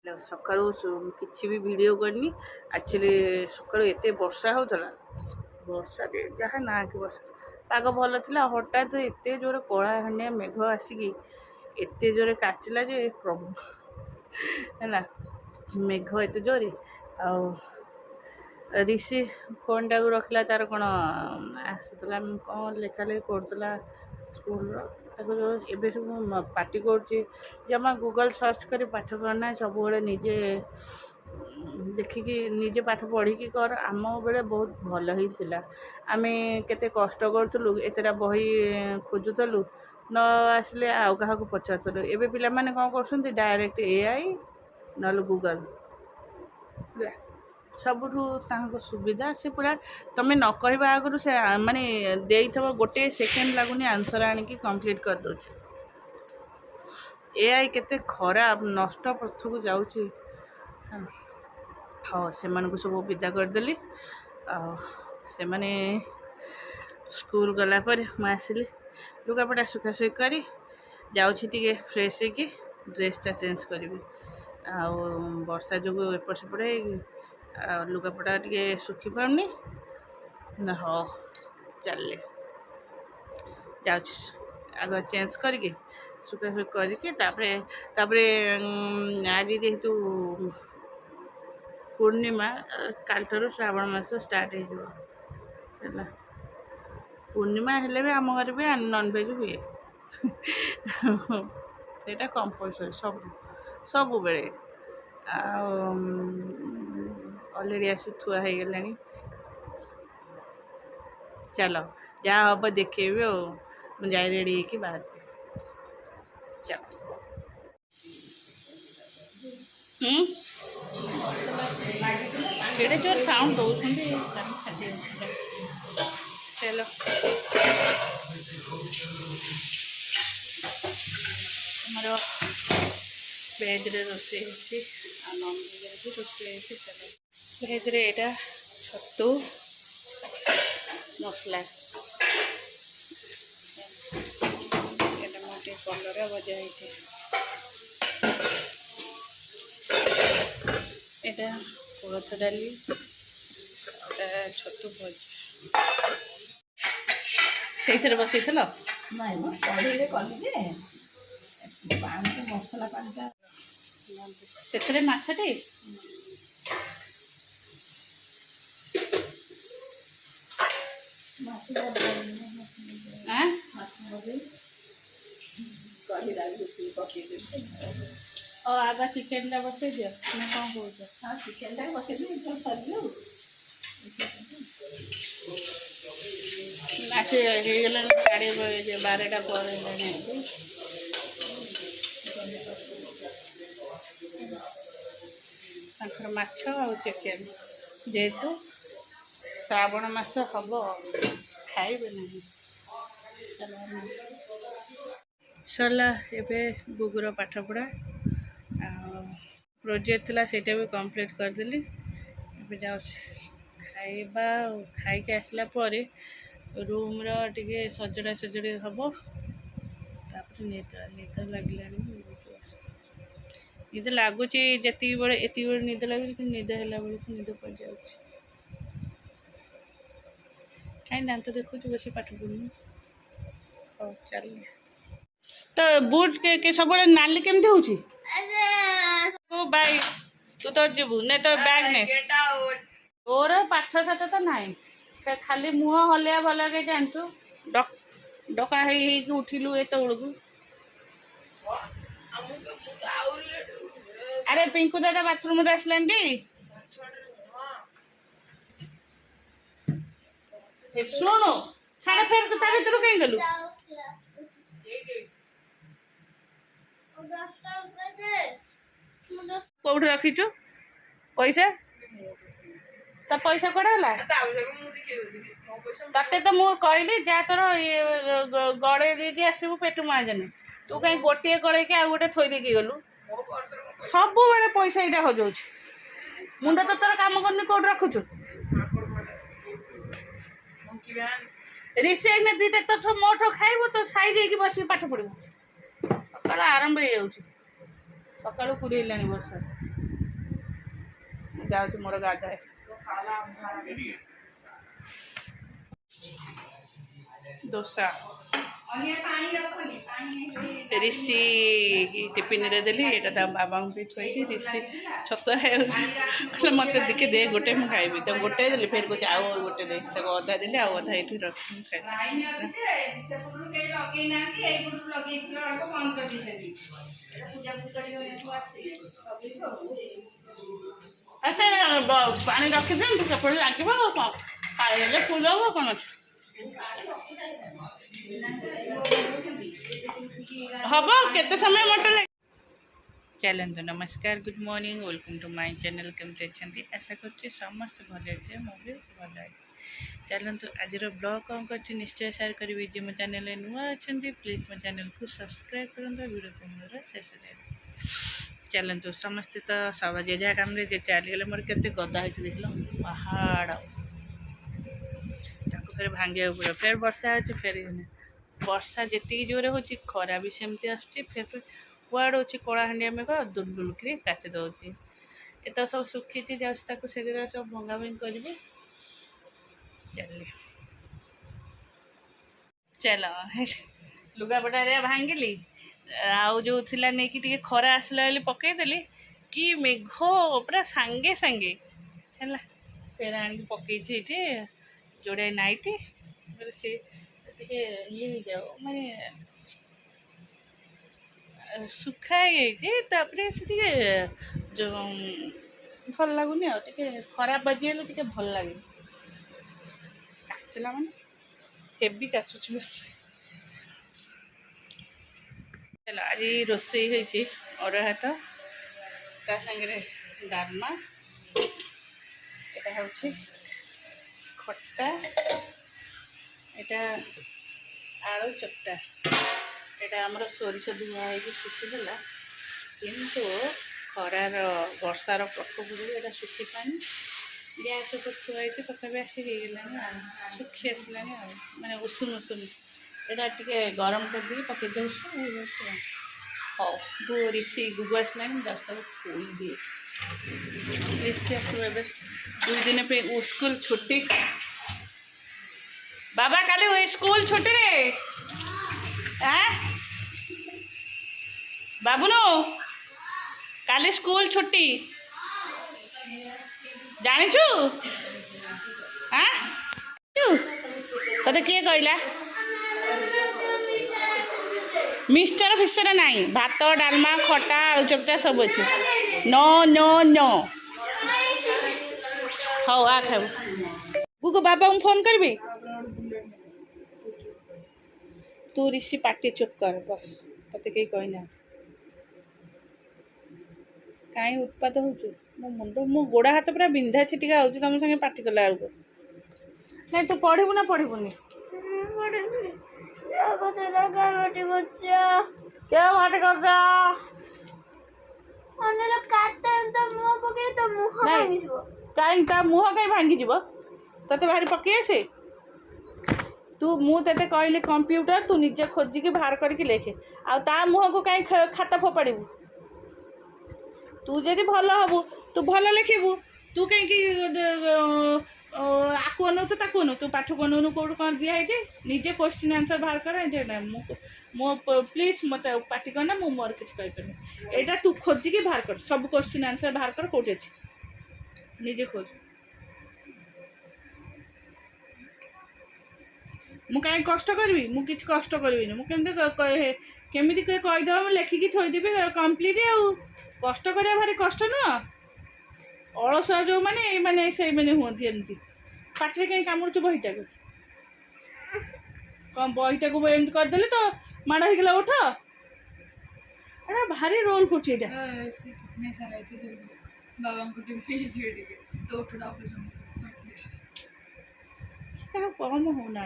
ସକାଳୁ କିଛି ବି ଭିଡ଼ିଓ କରିନି। ଆକ୍ଚୁଆଲି ସକାଳୁ ଏତେ ବର୍ଷା ହେଉଥିଲା, ବର୍ଷାରେ ଯାହା ନା କି ବର୍ଷା, ପାଗ ଭଲ ଥିଲା, ହଠାତ୍ ଏତେ ଜୋରେ କଳାହାଣ୍ଡିଆ ମେଘ ଆସିକି ଏତେ ଜୋରେ କାଚିଲା ଯେ ପ୍ରଭୁ ହେଲା, ମେଘ ଏତେ ଜୋରେ। ଆଉ ରିଷି ଫୋନ୍ଟାକୁ ରଖିଲା, ତାର କ'ଣ ଆସୁଥିଲା, କ'ଣ ଲେଖାଲେଖି କରୁଥିଲା ସ୍କୁଲର, ତାକୁ ଏବେ ସବୁ ପାଟି କରୁଛି ଜମା ଗୁଗଲ୍ ସର୍ଚ୍ଚ କରି ପାଠ କରନା, ସବୁବେଳେ ନିଜେ ଦେଖିକି ନିଜେ ପାଠ ପଢ଼ିକି କର। ଆମ ବେଳେ ବହୁତ ଭଲ ହିଁ ଥିଲା, ଆମେ କେତେ କଷ୍ଟ କରୁଥିଲୁ, ଏତେଟା ବହି ଖୋଜୁଥିଲୁ, ନ ଆସିଲେ ଆଉ କାହାକୁ ପଚାରୁଥିଲୁ। ଏବେ ପିଲାମାନେ କ'ଣ କରୁଛନ୍ତି, ଡାଇରେକ୍ଟ AI ନହେଲେ ଗୁଗଲ୍, ସବୁଠୁ ତାଙ୍କ ସୁବିଧା। ସେ ପୁରା ତୁମେ ନ କହିବା ଆଗରୁ ସେ ମାନେ ଦେଇଥିବ, ଗୋଟେ ସେକେଣ୍ଡ ଲାଗୁନି ଆନ୍ସର୍ ଆଣିକି କମ୍ପ୍ଲିଟ୍ କରିଦେଉଛି। AI କେତେ ଖରାପ, ନଷ୍ଟ ପଥକୁ ଯାଉଛି। ହଉ, ସେମାନଙ୍କୁ ସବୁ ବିଦା କରିଦେଲି। ଆଉ ସେମାନେ ସ୍କୁଲ ଗଲା ପରେ ମୁଁ ଆସିଲି, ଲୁଗାପଟା ଶୁଖାଶୁଖି କରି ଯାଉଛି ଟିକେ ଫ୍ରେଶ୍ ହେଇକି ଡ୍ରେସ୍ଟା ଚେଞ୍ଜ କରିବି। ଆଉ ବର୍ଷା ଯୋଗୁଁ ଏପଟ ସେପଟ ହେଇକି ଆଉ ଲୁଗାପଟା ଟିକେ ଶୁଖି ପାରୁନି ନା। ହଉ ଚାଲିଲେ, ଯାଉଛି ଆଗ ଚେଞ୍ଜ କରିକି ଶୁଖାଶୁଖି କରିକି ତାପରେ ଆଜି ଯେହେତୁ ପୂର୍ଣ୍ଣିମା, କାଲିଠାରୁ ଶ୍ରାବଣ ମାସ ଷ୍ଟାର୍ଟ ହେଇଯିବ ହେଲା। ପୂର୍ଣ୍ଣିମା ହେଲେ ବି ଆମ ଘରେ ବି ନନଭେଜ୍ ହୁଏ ସେଇଟା କମ୍ପଲସରି ସବୁବେଳେ। ଆଉ ଅଲରେଡ଼ି ଆସି ଥୁଆ ହେଇଗଲାଣି। ଚାଲ ଯାହା ହେବ ଦେଖେଇବି, ଆଉ ମୁଁ ଯାଇ ରେଡ଼ି ହେଇକି ବାହାରିବି। ଚାଲ। କେଡ଼େ ଜୋର ସାଉଣ୍ଡ ଦେଉଛନ୍ତି। ଚାଲ, ଆମର ଭେଜ୍ରେ ରୋଷେଇ ହେଉଛି ଆଉ ନନ୍ଭେଜ୍ରେ ବି ରୋଷେଇ ହେଉଛି। ଚାଲ, ଭେଜ୍ରେ ଏଇଟା ଛତୁ ମସଲା, ଏଇଟା ମୋର ଟିକେ କଲରା ଭଜା ହେଇଛି, ଏଇଟା କୋଳଥ ଡାଲି, ଏଇଟା ଛତୁ ଭଜା। ସେଇଥିରେ ବସେଇଥିଲ? ନାଇଁ ମ, କଢ଼େଇରେ କଲି ଯେ ପାଣିଟା, ମସଲା ପାଣିଟା ସେଥିରେ ମାଛଟି ଆଗ ଚିକେନ୍ଟା ବସେଇ ଦିଅ ନା କ'ଣ କହୁଛ? ହଁ, ଚିକେନ୍ଟା ବସେଇ ଦିଅ, ସରିଯିବ। ଆସି ହେଇଗଲାଣି 12ଟା ପରେ ହେଲାଣି। ତାଙ୍କର ମାଛ ଆଉ ଚିକେନ୍, ଯେହେତୁ ଶ୍ରାବଣ ମାସ ହେବ ଖାଇବେ ନାହିଁ। ସରିଲା ଏବେ ଗୁଗୁର ପାଠପଢ଼ା, ଆଉ ପ୍ରୋଜେକ୍ଟ ଥିଲା ସେଇଟା ବି କମ୍ପ୍ଲିଟ୍ କରିଦେଲି। ଏବେ ଯାଉଛି ଖାଇବା, ଆଉ ଖାଇକି ଆସିଲା ପରେ ରୁମ୍ର ଟିକେ ସଜଡ଼ା ସଜଡ଼ି ହେବ, ତାପରେ ନିଦ ଲାଗିଲାଣି। ନିଦ ଲାଗୁଛି ଏତିକି ବେଳେ ନିଦ ଲାଗୁଛି, କିନ୍ତୁ ନିଦ ହେଲା ବେଳକୁ ନିଦ ପଡ଼ିଯାଉଛି। କାହିଁ ଦାନ୍ତ ଦେଖୁଛୁ, ବସି ପାଠ ପଢ଼ୁନି। ହଉ ଚାଲିଲେ। ତ ବୁଟ୍ ସବୁବେଳେ ନାଲି କେମିତି ହେଉଛି? ବାଇ ତୁ ତୋର ଯିବୁ ନେ, ତୋର ବ୍ୟାଗ୍ ନେ। ତୋର ପାଠ ସାଠ ତ ନାହିଁ, ଖାଲି ମୁହଁ ହଲେଇବା ଭଲ କେ ଜାଣିଛୁ। ଡକା ହେଇକି ଉଠିଲୁ ଏତେବେଳକୁ। ଆରେ ପିଙ୍କୁ ଦାଦା ବାଥରୁମ୍ରେ ଆସିଲାନି ଟି? ଶୁଣୁ, ସାଡ଼େ ଫେର ତା ଭିତରୁ କାହିଁ ଗଲୁ? କୋଉଠି ରଖିଛୁ ପଇସା? ତା ପଇସା କୁଆଡ଼େ ହେଲା? ତତେ ତ ମୁଁ କହିଲି ଯା ତୋର ଗଳେଇ ଦେଇକି ଆସିବୁ ପେଟୁ ମାଜେନି, ତୁ କାହିଁ ଗୋଟିଏ ଗଳେଇକି ଆଉ ଗୋଟେ ଥୋଇ ଦେଇକି ଗଲୁ? ସବୁବେଳେ ପଇସା ଏଇଟା ହଜାଉଛି, ମୁଣ୍ଡ ତ ତୋର କାମ କରୁନି, କୋଉଠି ରଖୁଛୁ? ରିସେଣ୍ଟ ଦିଟା ତ ମୋଠୁ ଖାଇବୁ, ତ ସାଇଜ ହେଇକି ବସିକି ପାଠ ପଢ଼ିବୁ। ସକାଳୁ ଆରମ୍ଭ ହେଇଯାଉଛି, ସକାଳୁ ପୁରେଇଲାଣି ବର୍ଷା। जाऊँ मोर गाधाए डोसा ऋषि टिफिन रे देली एटा बाबा भी थोड़ी ऋषि छतुआ कहले मत दिखे दे गोटे मुझे खाइबी तो गोटे देली फिर कुछ आउ गोटे दे अधा देली आउ अधा ये रखी अच्छा पानी रखी दे सेपटे लगे खाइले फुल हम कौन हम केते समय मटर चलते नमस्कार good morning welcome to my channel केमती अच्छा आशा करते समस्त भल अच्छे मुझे भल चलते आज ब्लॉग कौन कर निश्चय शेयर करी जी मो चैनल नुआ अच्छा प्लीज मो चैनल को सब्सक्राइब करूँ वीडियो को मोर शेष चलते समस्ते तो सब जे जहाँ काम जे चलीगले मोर के गदा हो देख लो पहाड़ फिर भांगे पड़े फिर वर्षा हो फिर वर्षा जी जोरे हो खरा भी सेमती आसुच्ची फिर कुआड़ हो कलाहांडिया मेघ दुलदुल कर काची दौर ये तो सब सुखी जाऊँ से सब भंगा भंगी करी चल लुगापटा भांगिली आउ जो थिला नहीं कि खरा आसला पकईदेली कि मेघ पूरा सांगे सांगे है फिर आनी पकई जोड़े नाइटी से ये जाओ माने सुखाई जाइए जो भल लगुनि खराब बाजिगले टे भल लगे काचला माने हेवी काचुची बस चलो आज रोसई होती अरुआ भात ता संगे डालमा यहाँ हूँ खट्टा यहाँ आलू चकटा यहाँ आमर सोरिष धुआ हो सुखीदेला किंतु खरार वर्षार प्रकोप जो यहाँ सुखी पानी गैस थुआई तथापि आसिकला सुखी आसला माने उषुम उषुम यहाँ टे गरम कर दी पकई दे हाँ ऋषि गुगु आसला जस्ट खोई दिए ऋषि आस 2 दिन पे स्कूल छुट्टी बाबा काली स्कूल छुट्टी रे बाबुनो काली स्कूल छुट्टी जानिचु तते किए कहला मिक्सचर फिक्सचर नहीं भात डालमा खटा आलू चकटा सब अच्छे नो नो नो हाँ आ खाऊ गुगु बाबा को फोन करबी तू ऋषि पार्टी चुप कर बस तते कहीं कहना कहीं उत्पात हो मुंड मो गोड़ा हाथ पूरा बिंधा छिटिका हो तुम संगे पार्टी कला बेलू नहीं तू पढ़ू ना पढ़नी क्या बात कर कहीं मुह कहीं भांगी जीव ते भारी पकई आसे तू मुझे कहली कंप्यूटर तू निजे खोजिकी बाहर करके लेखे आ मुह को कहीं खाता फोपाड़ू तू जदि भल हबु तू भल लिखबू तू कहीं आकु अनौचु ताकू अनु तू पाठ को अनौनु कौट कौन दिखाई निजे क्वेश्चन आंसर बाहर कर मो प्लीज मत पार्टी करना मु मोर किसी कहीपर यहाँ तू खोजिकी बाहर कर सब क्वेश्चन आंसर बाहर कर कौटे अच्छे निजे खोज मु कहीं कष्ट करी मुझे कष्ट करी मुझे केमी कहीदेव मुझे लेखिकी थोदेवी कम्प्लीट कष्ट करा भारी कष्ट नुह अलस जो मैंने मैंने से मैंने हूँ एमती पाटे कहीं कामुड़ू बहीटा को कम बहीटा को एमती करदे तो माड़ होगा उठ अरे भारी रोल कर कम होना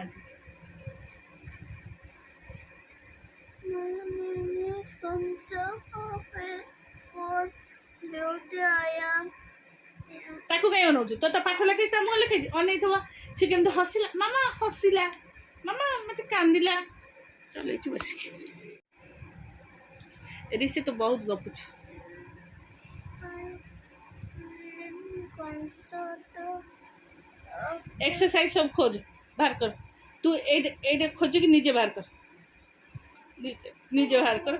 ताकू कहीं अनौचु तो पाठ लिखी मुँह लिखी अनई थो सी केमती हसिला मामा मत कांदिला चल बस ऋषि तो बहुत गपुच एक्सरसाइज सब खोज बाहर कर तू एडे खोज कि नीचे बाहर कर नीचे नीचे बाहर कर